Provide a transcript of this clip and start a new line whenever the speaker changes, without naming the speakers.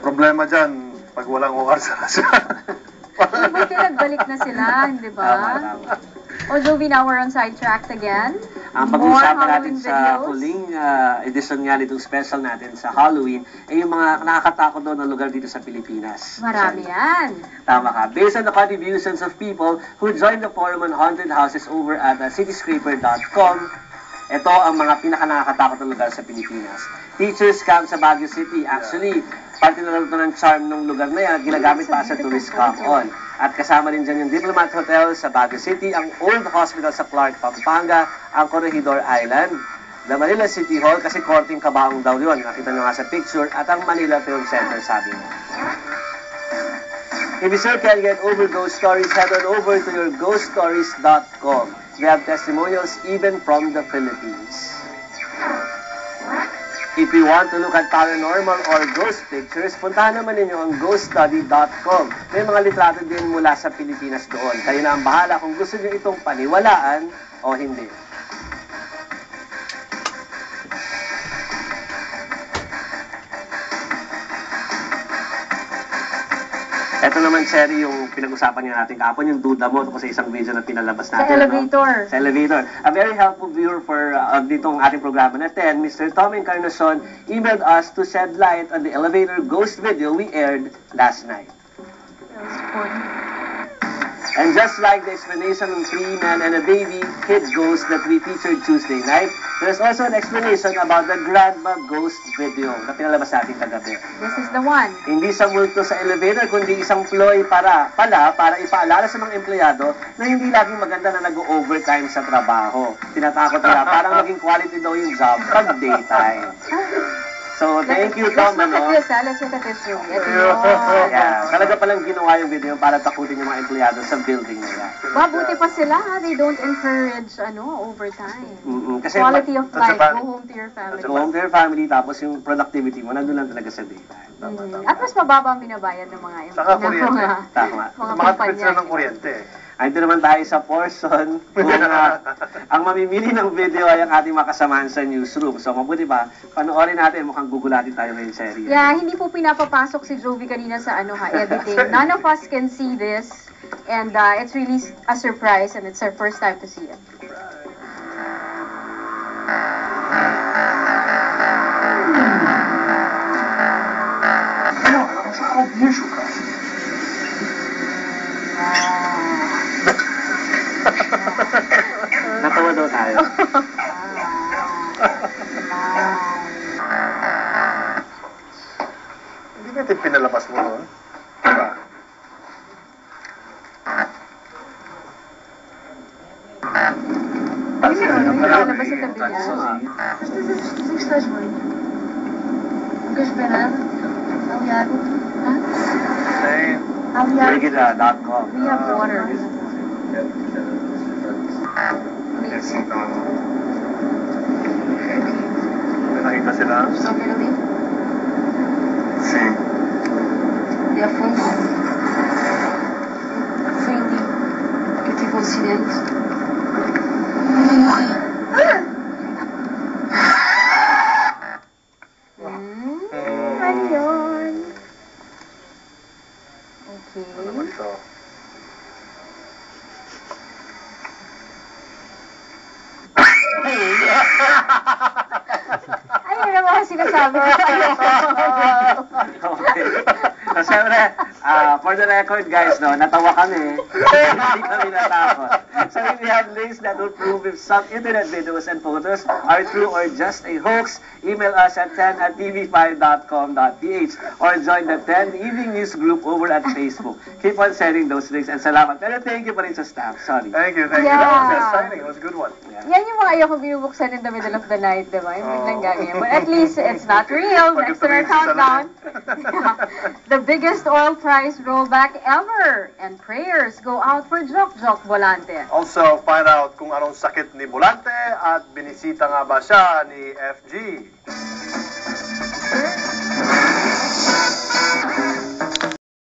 problema dyan, pag walang OR sa rasya.
Buti nagbalik na sila, di ba? O Jovi, now we're on sidetracked again.
Ang
More
pag-uusapan natin
Halloween
sa
videos.
huling edisyon nga nitong special natin sa Halloween ay yung mga nakakatakot doon na lugar dito sa Pilipinas.
Marami yan.
Tama ka. Based on the contributions of people who joined the forum on haunted houses over at cityscraper.com, ito ang mga pinaka-nakakatakot na lugar sa Pilipinas. Teachers camp sa Baguio City. Actually, parte na lang ito ng charm ng lugar na yan, ginagamit pa sa tourist camp-on. At kasama rin dyan yung Diplomat Hotel sa Baguio City, ang Old Hospital sa Clark, Pampanga, ang Corregidor Island, the Manila City Hall, kasi korting kabaong daw yun, nakita nyo nga sa picture, at ang Manila Film Center, sabi mo. If you still can't get over ghost stories, head on over to your ghoststories.com. We have testimonials even from the Philippines. If you want to look at paranormal or ghost pictures, puntahan naman ninyo ang ghoststudy.com. May mga litrato din mula sa Pilipinas doon. Kayo na ang bahala kung gusto nyo itong paniwalaan o hindi. Ito naman, Cherry, yung pinag-usapan nga natin kahapon, yung duda mo sa isang video na pinalabas natin.
Sa elevator.
No? Sa elevator. A very helpful viewer for ditong ating programa na 10, Mr. Tom Encarnacion, emailed us to shed light on the elevator ghost video we aired last night. And just like the explanation of 3 men and a baby kid ghost that we featured Tuesday night, there's also an explanation about the grandma ghost video na pinalabas natin kagabi.
This is the one.
Hindi sa multo sa elevator, kundi isang ploy para ipaalala sa mga empleyado na hindi laging maganda na nag-overtime sa trabaho. Tinatakot nila, parang maging quality daw yung job pag daytime. So, thank you, Tom.
Let's look at this, let's look at this room. Ito yun.
Yeah, talaga palang ginawa yung video para takutin yung mga empleyado sa building nila.
Mabuti pa sila, ha? They don't encourage, overtime.
Kasi
Quality of life, go home to your family.
Go home to your family, tapos yung productivity mo, nandun lang talaga sa daytime.
At mas mababa ang binabayad ng mga
Saka kuryente.
Tama.
Mga tipid sila ng kuryente.
Ito naman tayo sa portion kung ang mamimili ng video ay ang ating makasamahan sa newsroom. So mabuti ba, panoorin natin, mukhang gugulatin tayo ngayon sa area.
Yeah, hindi po pinapapasok si Jovi kanina sa editing. None of us can see this. And it's really a surprise and it's our first time to see it.
Natawa daw tayo.
Hindi natin pinalabas mo noon. Diba?
Pinalabas sa tabi niya.
Mas estás bem? Não queres beber nada? Ali água?
Same.
Ali água?
Brigida.com.
We have water.
May nakita sila?
Estão a ver ali?
Sim.
Ali ao fundo? Foi ali que eu tive um acidente.
Ano yun? Okay.
Ano naman ito?
Ayun na mga sinasabi ko sa'yo.
Okay. So, syempre, for the record, guys, no, natawa kami. Hindi kami natakot. So, if you have links that will prove if some internet videos and photos are true or just a hoax, email us at 10@tv5.com.ph or join the 10 Evening News group over at Facebook. Keep on sending those links and salamat. Pero thank you pa rin sa staff. Sorry.
Thank you, thank you.
Yeah.
That was exciting. It was a good one.
Yan yung mga ayoko binubuksan in the middle of the night, di ba? Yung biglang ganyan. But at least it's not real. Next to our countdown. The biggest oil price rollback ever. And prayers go out for Jok Volante.
Also, find out kung anong sakit ni Volante at binisita nga ba siya ni FG.